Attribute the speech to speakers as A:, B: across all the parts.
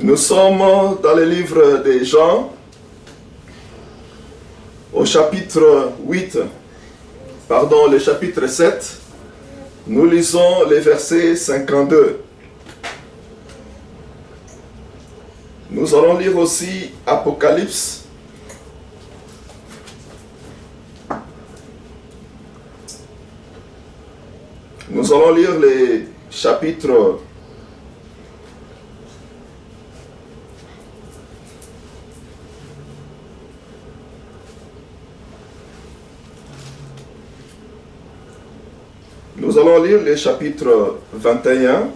A: Nous sommes dans le livre de Jean, au chapitre 8, pardon, le chapitre 7. Nous lisons les versets 52. Nous allons lire aussi Apocalypse. Nous allons lire les chapitres 21,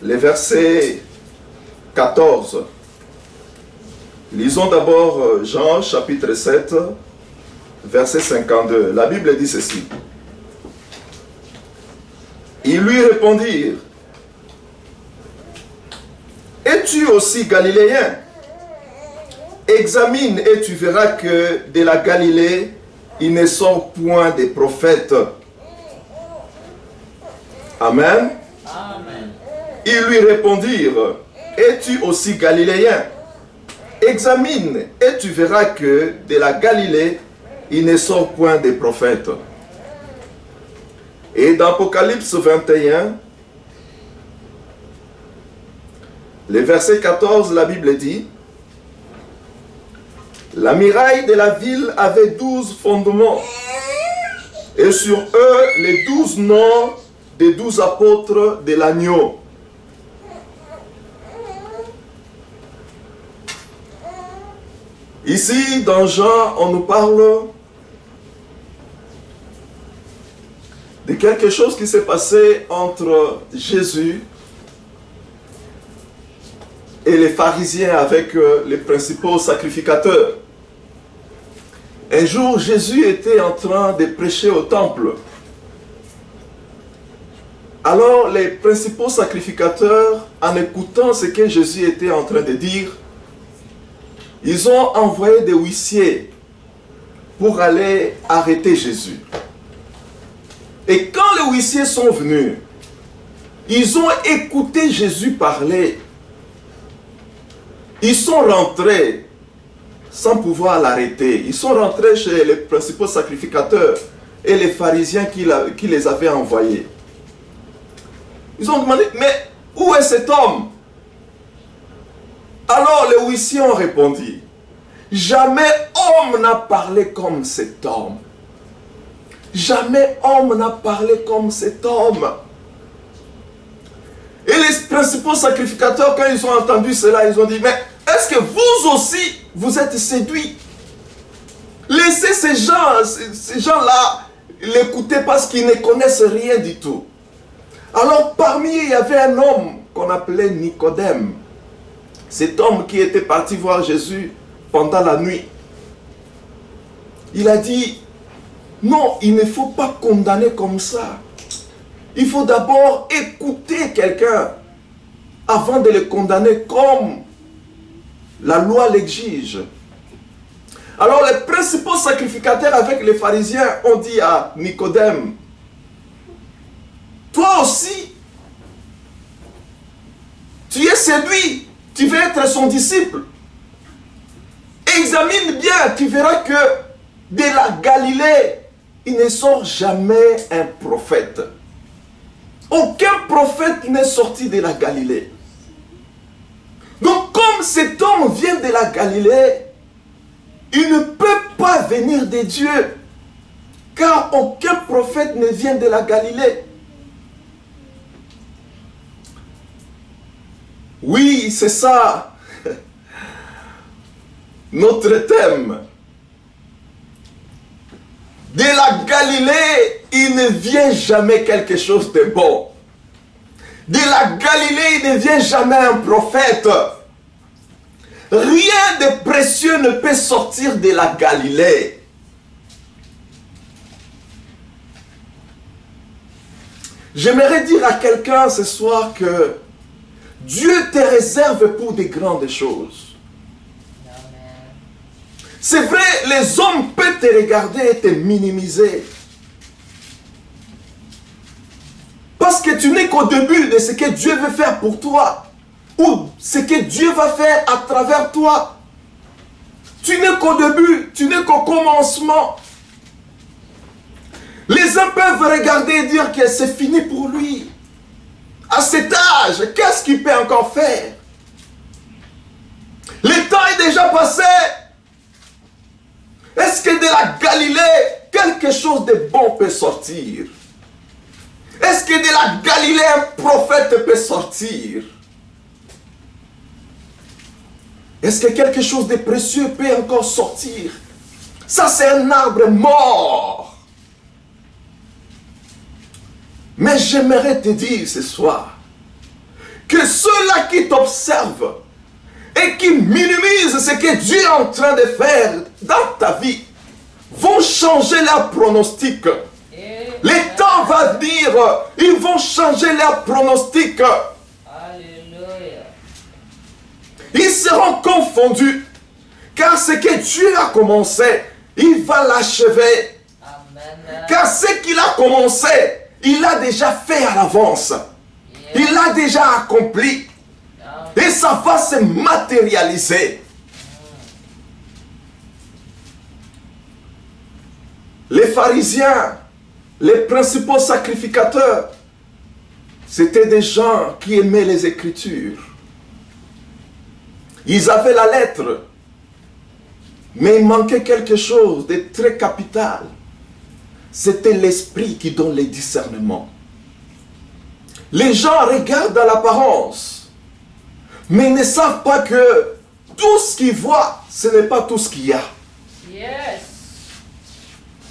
A: les versets 14. Lisons d'abord Jean chapitre 7, verset 52. La Bible dit ceci. Ils lui répondirent, « Es-tu aussi galiléen? Examine et tu verras que de la Galilée, il ne sort point des prophètes. » Amen.
B: Amen.
A: Ils lui répondirent, « Es-tu aussi galiléen? Examine et tu verras que de la Galilée, il ne sort point des prophètes. » Et dans Apocalypse 21, le verset 14, la Bible dit, « La muraille de la ville avait 12 fondements, et sur eux les 12 noms des 12 apôtres de l'agneau. » Ici, dans Jean, on nous parle de quelque chose qui s'est passé entre Jésus et les pharisiens avec les principaux sacrificateurs. Un jour, Jésus était en train de prêcher au temple. Alors, les principaux sacrificateurs, en écoutant ce que Jésus était en train de dire, ils ont envoyé des huissiers pour aller arrêter Jésus. Et quand les huissiers sont venus, ils ont écouté Jésus parler. Ils sont rentrés sans pouvoir l'arrêter. Ils sont rentrés chez les principaux sacrificateurs et les pharisiens qui les avaient envoyés. Ils ont demandé, mais où est cet homme? Alors les huissiers ont répondu, jamais homme n'a parlé comme cet homme. Jamais homme n'a parlé comme cet homme. Et les principaux sacrificateurs, quand ils ont entendu cela, ils ont dit, mais est-ce que vous aussi, vous êtes séduits? Laissez ces gens-là l'écouter parce qu'ils ne connaissent rien du tout. Alors parmi eux, il y avait un homme qu'on appelait Nicodème. Cet homme qui était parti voir Jésus pendant la nuit. Il a dit, non, il ne faut pas condamner comme ça. Il faut d'abord écouter quelqu'un avant de le condamner comme la loi l'exige. Alors les principaux sacrificateurs avec les pharisiens ont dit à Nicodème, toi aussi, tu es séduit, tu veux être son disciple. Examine bien, tu verras que de la Galilée, il ne sort jamais un prophète. Aucun prophète n'est sorti de la Galilée. Donc comme cet homme vient de la Galilée, il ne peut pas venir de Dieu, car aucun prophète ne vient de la Galilée. Oui, c'est ça notre thème. De la Galilée, il ne vient jamais quelque chose de bon. De la Galilée, il ne vient jamais un prophète. Rien de précieux ne peut sortir de la Galilée. J'aimerais dire à quelqu'un ce soir que Dieu te réserve pour des grandes choses. C'est vrai, les hommes peuvent te regarder et te minimiser. Parce que tu n'es qu'au début de ce que Dieu veut faire pour toi. Ou ce que Dieu va faire à travers toi. Tu n'es qu'au début, tu n'es qu'au commencement. Les uns peuvent regarder et dire que c'est fini pour lui. À cet âge, qu'est-ce qu'il peut encore faire? Le temps est déjà passé. Est-ce que de la Galilée, quelque chose de bon peut sortir? Est-ce que de la Galilée, un prophète peut sortir? Est-ce que quelque chose de précieux peut encore sortir? Ça, c'est un arbre mort. Mais j'aimerais te dire ce soir que ceux-là qui t'observent et qui minimisent ce que Dieu est en train de faire dans ta vie vont changer leur pronostic. Le temps va venir, ils vont changer leur pronostic.
B: Alléluia.
A: Ils seront confondus, car ce que Dieu a commencé, il va l'achever.
B: Amen.
A: Car ce qu'il a commencé, il l'a déjà fait à l'avance. Il l'a déjà accompli. Et ça va se matérialiser. Les pharisiens, les principaux sacrificateurs, c'était des gens qui aimaient les Écritures. Ils avaient la lettre, mais il manquait quelque chose de très capital. C'était l'esprit qui donne les discernements. Les gens regardent dans l'apparence, mais ils ne savent pas que tout ce qu'ils voient, ce n'est pas tout ce qu'il y a.
B: Yes.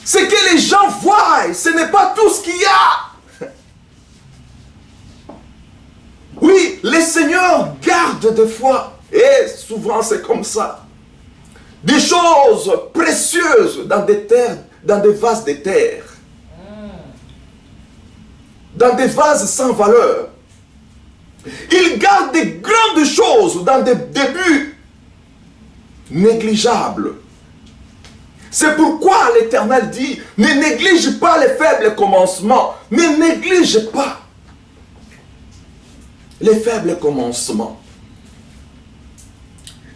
A: Ce que les gens voient, ce n'est pas tout ce qu'il y a. Oui, le Seigneur garde des fois, et souvent c'est comme ça, des choses précieuses dans des terres, dans des vases de terre, dans des vases sans valeur. Il garde des grandes choses dans des débuts négligeables. C'est pourquoi l'Éternel dit, ne néglige pas les faibles commencements, ne néglige pas les faibles commencements.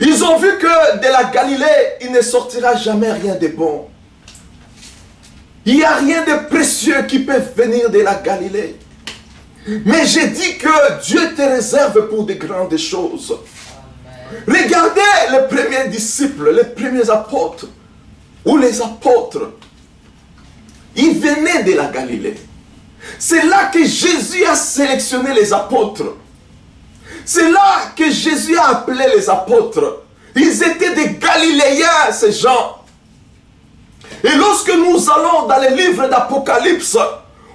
A: Ils ont vu que de la Galilée, il ne sortira jamais rien de bon. Il n'y a rien de précieux qui peut venir de la Galilée. Mais j'ai dit que Dieu te réserve pour de grandes choses. Amen. Regardez les premiers disciples, les premiers apôtres, ou les apôtres. Ils venaient de la Galilée. C'est là que Jésus a sélectionné les apôtres. C'est là que Jésus a appelé les apôtres. Ils étaient des Galiléens, ces gens. Et lorsque nous allons dans les livres d'Apocalypse,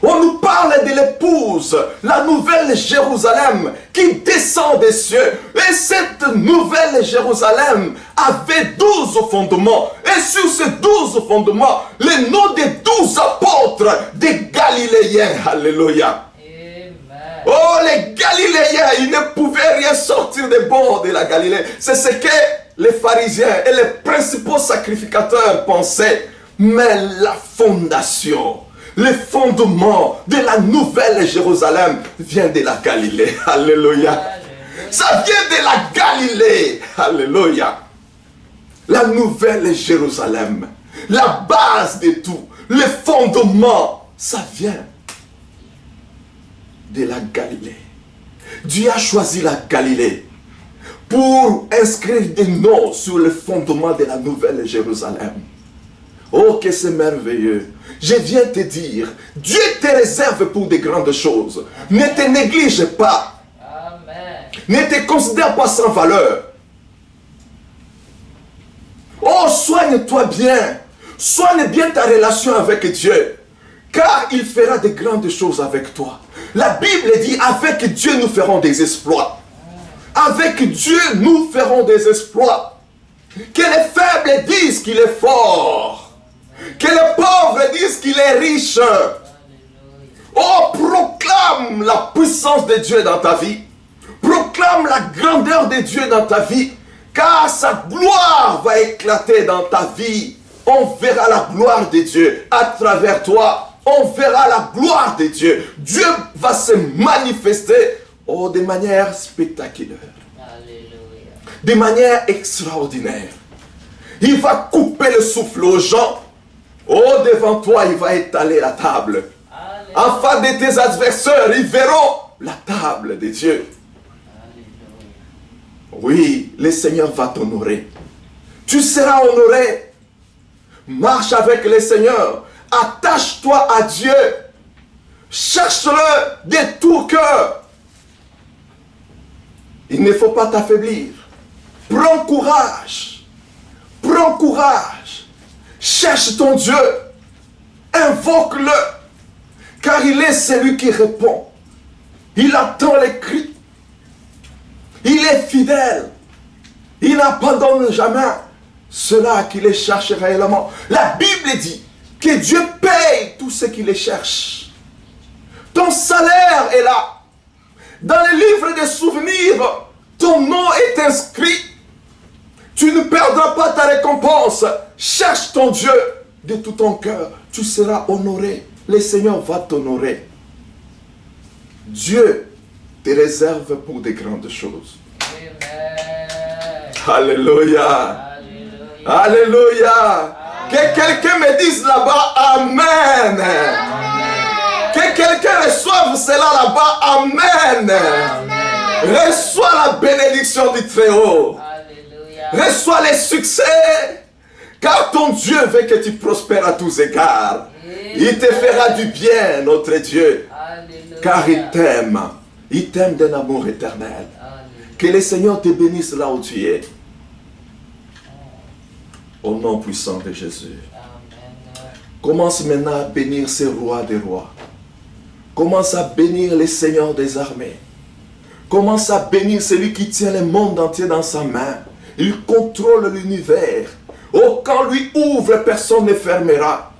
A: on nous parle de l'épouse, la nouvelle Jérusalem qui descend des cieux. Et cette nouvelle Jérusalem avait 12 fondements. Et sur ces 12 fondements, les noms des 12 apôtres des Galiléens. Alléluia. Amen. Oh, les Galiléens, ils ne pouvaient rien sortir de bon de la Galilée. C'est ce que les pharisiens et les principaux sacrificateurs pensaient. Mais la fondation, le fondement de la nouvelle Jérusalem vient de la Galilée. Alléluia. Alléluia. Ça vient de la Galilée. Alléluia. La nouvelle Jérusalem, la base de tout, le fondement, ça vient de la Galilée. Dieu a choisi la Galilée pour inscrire des noms sur le fondement de la nouvelle Jérusalem. Oh, que c'est merveilleux. Je viens te dire, Dieu te réserve pour de grandes choses. Amen. Ne te néglige pas. Amen. Ne te considère pas sans valeur. Oh, soigne-toi bien. Soigne bien ta relation avec Dieu. Car il fera de grandes choses avec toi. La Bible dit, avec Dieu nous ferons des exploits. Avec Dieu nous ferons des exploits. Que les faibles disent qu'il est fort. Que les pauvres disent qu'il est riche. Oh, proclame la puissance de Dieu dans ta vie. Proclame la grandeur de Dieu dans ta vie. Car sa gloire va éclater dans ta vie. On verra la gloire de Dieu à travers toi. on verra la gloire de Dieu. Dieu va se manifester de manière spectaculaire, de manière extraordinaire. Il va couper le souffle aux gens. Devant toi, il va étaler la table. Afin de tes adversaires, ils verront la table de Dieu. Oui, le Seigneur va t'honorer. Tu seras honoré. Marche avec le Seigneur. Attache-toi à Dieu. Cherche-le de tout cœur. Il ne faut pas t'affaiblir. Prends courage. Prends courage. Cherche ton Dieu. Invoque-le. Car il est celui qui répond. Il attend les cris. Il est fidèle. Il n'abandonne jamais ceux-là qui les cherchent réellement. La Bible dit que Dieu paye tous ceux qui les cherchent. Ton salaire est là. Dans le livre des souvenirs, ton nom est inscrit. Tu ne perdras pas ta récompense. Cherche ton Dieu de tout ton cœur. Tu seras honoré. Le Seigneur va t'honorer. Dieu te réserve pour de grandes choses. Alléluia. Alléluia. Que quelqu'un me dise là-bas Amen. Que quelqu'un reçoive cela là-bas Amen. Reçois la bénédiction du Très-Haut. Reçois les succès. Car ton Dieu veut que tu prospères à tous égards. Il te fera du bien, notre Dieu. Car il t'aime. Il t'aime d'un amour éternel. Que le Seigneur te bénisse là où tu es. Au nom puissant de Jésus. Commence maintenant à bénir ces rois des rois. Commence à bénir les seigneurs des armées. Commence à bénir celui qui tient le monde entier dans sa main. Il contrôle l'univers. Quand lui ouvre, personne ne fermera.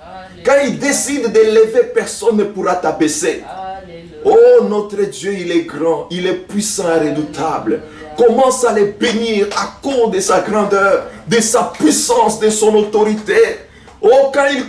A: Quand il décide de lever, personne ne pourra t'abaisser. Notre Dieu, il est grand, il est puissant et redoutable. Commence à les bénir à cause de sa grandeur, de sa puissance, de son autorité. Quand il